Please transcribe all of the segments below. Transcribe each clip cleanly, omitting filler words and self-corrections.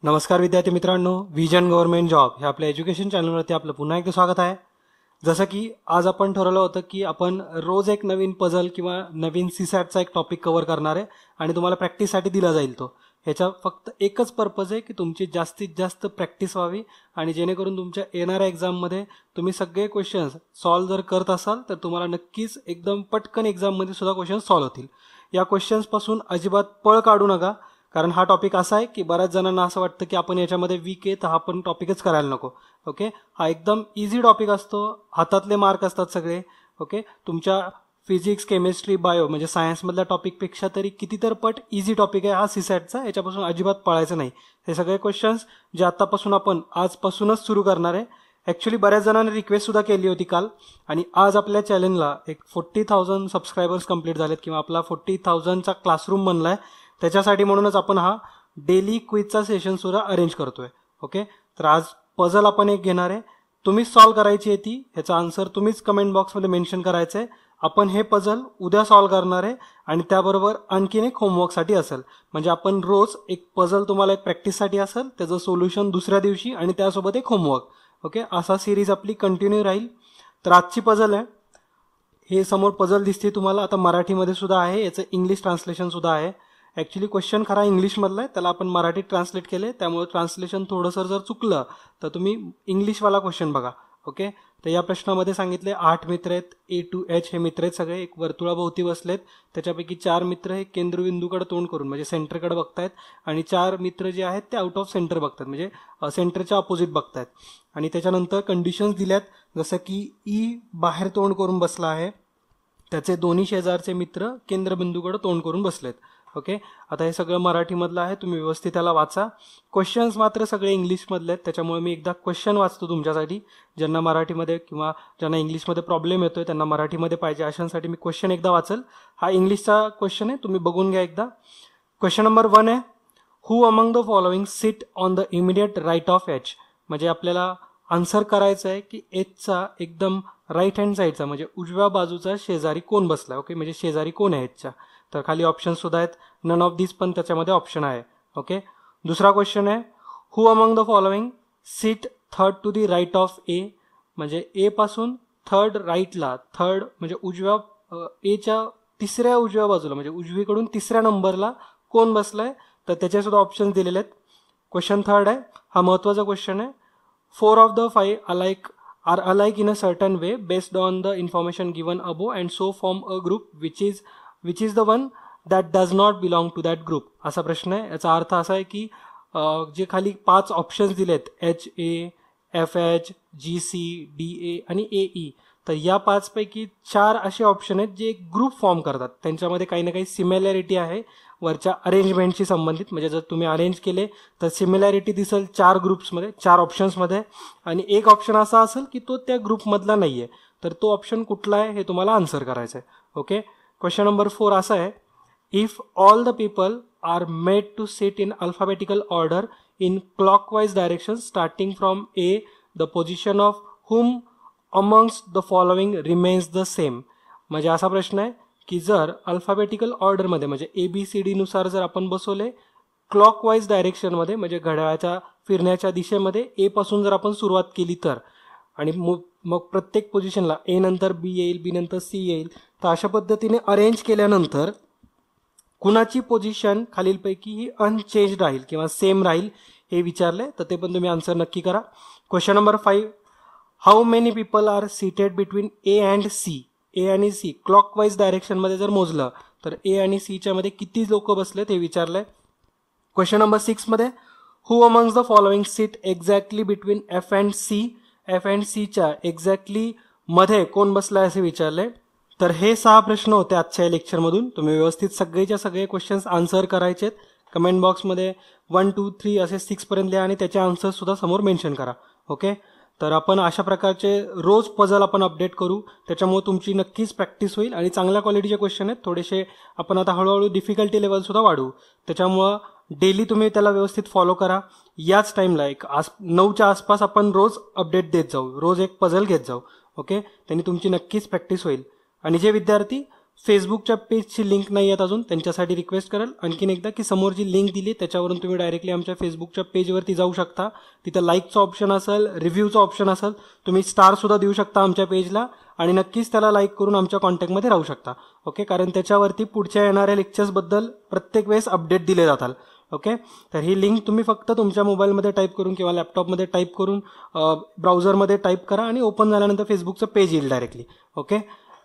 नमस्कार विद्यार्थी मित्रांनो, विजन गव्हर्नमेंट जॉब हे आपल्या एज्युकेशन चॅनलवरती आपलं पुन्हा एकदा स्वागत आहे. जसं की आज आपण ठरवलं होतं की आपण रोज एक नवीन पझल किंवा नवीन सीसॅटचा एक टॉपिक कव्हर करणार आहे आणि तुम्हाला प्रॅक्टिससाठी दिला जाईल. तो ह्याचा फक्त एकच पर्पज आहे की तुमची जास्तीत जास्त प्रॅक्टिस व्हावी आणि जेणेकरून तुमच्या येणाऱ्या एक्झाममध्ये तुम्ही सगळे क्वेश्चन्स सॉल्व्ह जर करत असाल तर तुम्हाला नक्कीच एकदम पटकन एक्झाममध्ये सुद्धा क्वेश्चन्स सॉल्व्ह होतील. या क्वेश्चन्सपासून अजिबात पळ काढू नका, कारण हा टॉपिक असा आहे की बऱ्याच जणांना असं वाटतं की आपण याच्यामध्ये वीक आहे तर हा पण टॉपिकच करायला नको. ओके, हा एकदम इझी टॉपिक असतो, हातातले मार्क असतात सगळे. ओके, तुमच्या फिजिक्स, केमिस्ट्री, बायो म्हणजे सायन्समधल्या टॉपिकपेक्षा तरी कितीतर पट इझी टॉपिक आहे हा सीसॅटचा. याच्यापासून अजिबात पळायचं नाही. हे सगळे क्वेश्चन्स जे आतापासून आपण आजपासूनच सुरू करणार आहे. ॲक्च्युली बऱ्याच जणांनी रिक्वेस्ट सुद्धा केली होती काल, आणि आज आपल्या चॅनलला एक 40,000 सबस्क्रायबर्स कंप्लीट झालेत किंवा आपला 40,000चा क्लासरूम बनला आहे. त्याच्यासाठी म्हणूनच आपण हा डेली क्विजचा सेशन सुद्धा अरेंज करतोय. ओके, तर आज पझल आपण एक घेणार आहे, तुम्हीच सॉल्व्ह करायची आहे ती. ह्याचा आन्सर तुम्हीच कमेंट बॉक्समध्ये मेन्शन करायचं आहे. आपण हे पझल उद्या सॉल्व्ह करणार आहे आणि त्याबरोबर आणखीन एक होमवर्कसाठी असेल. म्हणजे आपण रोज एक पझल तुम्हाला एक प्रॅक्टिससाठी असेल, त्याचं सोल्युशन दुसऱ्या दिवशी आणि त्यासोबत एक होमवर्क. ओके, असा सिरीज आपली कंटिन्यू राहील. तर आजची पझल आहे, हे समोर पझल दिसते तुम्हाला, आता मराठीमध्ये सुद्धा आहे, याचं इंग्लिश ट्रान्सलेशन सुद्धा आहे. ॲक्च्युली क्वेश्चन खरा इंग्लिशमधला आहे, त्याला आपण मराठीत ट्रान्सलेट केले, त्यामुळे ट्रान्सलेशन थोडंसं जर चुकलं तर तुम्ही इंग्लिशवाला क्वेश्चन बघा. ओके, तर या प्रश्नामध्ये सांगितले 8 मित्र आहेत. A to H हे मित्र आहेत सगळे, एक वर्तुळाभोवती बसलेत. त्याच्यापैकी 4 मित्र हे केंद्रबिंदूकडे तोंड करून म्हणजे सेंटरकडे बघतायत, आणि 4 मित्र जे आहेत ते आउट ऑफ सेंटर बघतात म्हणजे सेंटरच्या अपोजिट बघतायत. आणि त्याच्यानंतर कंडिशन्स दिल्यात, जसं की E बाहेर तोंड करून बसला आहे, त्याचे दोन्ही शेजारचे मित्र केंद्रबिंदूकडे तोंड करून बसलेत. ओके, आता हे सगळं मराठीमधलं आहे, तुम्ही व्यवस्थित त्याला वाचा. क्वेश्चन्स मात्र सगळे इंग्लिशमधले आहेत, त्याच्यामुळे मी एकदा क्वेश्चन वाचतो तुमच्यासाठी. ज्यांना मराठीमध्ये किंवा ज्यांना इंग्लिशमध्ये प्रॉब्लेम येतोय त्यांना मराठीमध्ये पाहिजे अशांसाठी मी क्वेश्चन एकदा वाचल. हा इंग्लिशचा क्वेश्चन आहे, तुम्ही बघून घ्या एकदा. क्वेश्चन नंबर 1 आहे, who among the following sit on the immediate right of H. म्हणजे आपल्याला आन्सर करायचं आहे की एचचा एकदम राईट हँड साईडचा म्हणजे उजव्या बाजूचा शेजारी कोण बसला. ओके, म्हणजे शेजारी कोण आहे एचच्या. तर खाली ऑप्शन सुद्धा आहेत, नन ऑफ दिस पण त्याच्यामध्ये ऑप्शन आहे. ओके, दुसरा क्वेश्चन आहे, who among the following seat third to the right of A. म्हणजे ए पासून थर्ड राईटला, थर्ड म्हणजे उजव्या एच्या तिसऱ्या उजव्या बाजूला म्हणजे उजवीकडून तिसऱ्या नंबरला कोण बसलाय, तर त्याचे सुद्धा ऑप्शन दिलेले आहेत. क्वेश्चन थर्ड आहे, हा महत्वाचा क्वेश्चन आहे, 4 of the 5 are alike in a certain way based on the information given above and so form a group which is the one that does not belong to that group. असा प्रश्न आहे. याचा अर्थ असा आहे की जे खाली 5 ऑप्शन्स दिलेत HA, FH, GC, DA आणि AE, तर या 5 पैकी 4 असे ऑप्शन आहेत जे एक ग्रुप फॉर्म करतात. त्यांच्यामध्ये काही ना काही सिमिलॅरिटी आहे वरच्या अरेंजमेंटशी संबंधित. म्हणजे जर तुम्ही अरेंज केले तर सिमिलॅरिटी दिसेल 4 ग्रुप्समध्ये, 4 ऑप्शन्समध्ये, आणि एक ऑप्शन असा असेल की तो त्या ग्रुपमधला नाही आहे. तर तो ऑप्शन कुठला आहे हे तुम्हाला आन्सर करायचं आहे. ओके, क्वेश्चन नंबर 4 असा आहे, if all the people are made to sit in alphabetical order in clockwise direction starting from A, the position of whom amongst the following remains the same. म्हणजे असा प्रश्न आहे की जर अल्फाबेटिकल ऑर्डरमध्ये म्हणजे ABCD नुसार जर आपण बसवले क्लॉकवाइज डायरेक्शनमध्ये म्हणजे घड्याळाच्या फिरण्याच्या दिशेमध्ये ए पासून जर आपण सुरुवात केली तर, आणि मग प्रत्येक पोझिशनला A नंतर B येईल, B नंतर C येईल, तर अशा पद्धतीने अरेंज केल्यानंतर कुणाची पोझिशन खालीलपैकी ही अनचेंज राहील किंवा सेम राहील हे विचारले, तर ते पण तुम्ही आन्सर नक्की करा. Question number 5, how many people are seated between A and C. A आणि सी क्लॉकवाईज डायरेक्शनमध्ये जर मोजलं तर ए आणि सीच्या मध्ये किती लोक बसलेत हे विचारलंय. क्वेश्चन नंबर 6 मध्ये, who amongst the following seat exactly between F and C. F and Cच्या एक्झॅक्टली मध्ये कोण बसलाय असे विचारले. तर हे 6 प्रश्न होते आजच्या लेक्चरमधून. तुम्ही व्यवस्थित सगळेच्या सगळे क्वेश्चन्स आन्सर करायचेत. कमेंट बॉक्समध्ये 1, 2, 3 असे 6 पर्यंत लिहा आणि त्याचे आन्सर सुद्धा समोर मेन्शन करा. ओके, तर आपण अशा प्रकारचे रोज पझल आपण अपडेट करू, त्याच्यामुळे तुमची नक्कीच प्रॅक्टिस होईल आणि चांगल्या क्वालिटीचे क्वेश्चन आहेत. थोडेसे आपण आता हळूहळू डिफिकल्टी लेवल सुद्धा वाढवू, त्याच्यामुळं डेली तुम्ही त्याला व्यवस्थित फॉलो करा. याच टाइमला एक 9च्या आसपास आपण रोज अपडेट देत जाऊ, रोज एक पझल घेत जाऊ. ओके, त्यांनी तुमची नक्कीच प्रॅक्टिस होईल. आणि जे विद्यार्थी फेसबुकच्या पेजची लिंक नाही आहेत अजून त्यांच्यासाठी रिक्वेस्ट करेल आणखीन एकदा की समोर जी लिंक दिली त्याच्यावरून तुम्ही डायरेक्टली आमच्या फेसबुकच्या पेजवरती जाऊ शकता. तिथं लाईकचं ऑप्शन असेल, रिव्ह्यूचं ऑप्शन असेल, तुम्ही स्टारसुद्धा देऊ शकता आमच्या पेजला आणि नक्कीच त्याला लाईक करून आमच्या कॉन्टॅक्टमध्ये राहू शकता. ओके, कारण त्याच्यावरती पुढच्या येणाऱ्या लेक्चर्सबद्दल प्रत्येक वेळेस अपडेट दिले जातात. ओके, तर ही लिंक तुम्ही फक्त तुमच्या मोबाईलमध्ये टाईप करून किंवा लॅपटॉपमध्ये टाईप करून ब्राउझरमध्ये टाईप करा आणि ओपन झाल्यानंतर फेसबुकचं पेज येईल डायरेक्टली. ओके,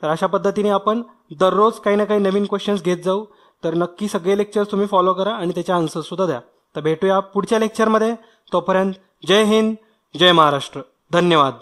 तर अशा पद्धतीने आपण दररोज काही ना काही नवीन क्वेश्चन्स घेत जाऊ. तर नक्की सगळे लेक्चर्स तुम्ही फॉलो करा आणि त्याचे आन्सर्ससुद्धा द्या. तर भेटूया पुढच्या लेक्चरमध्ये. तोपर्यंत जय हिंद, जय महाराष्ट्र. धन्यवाद.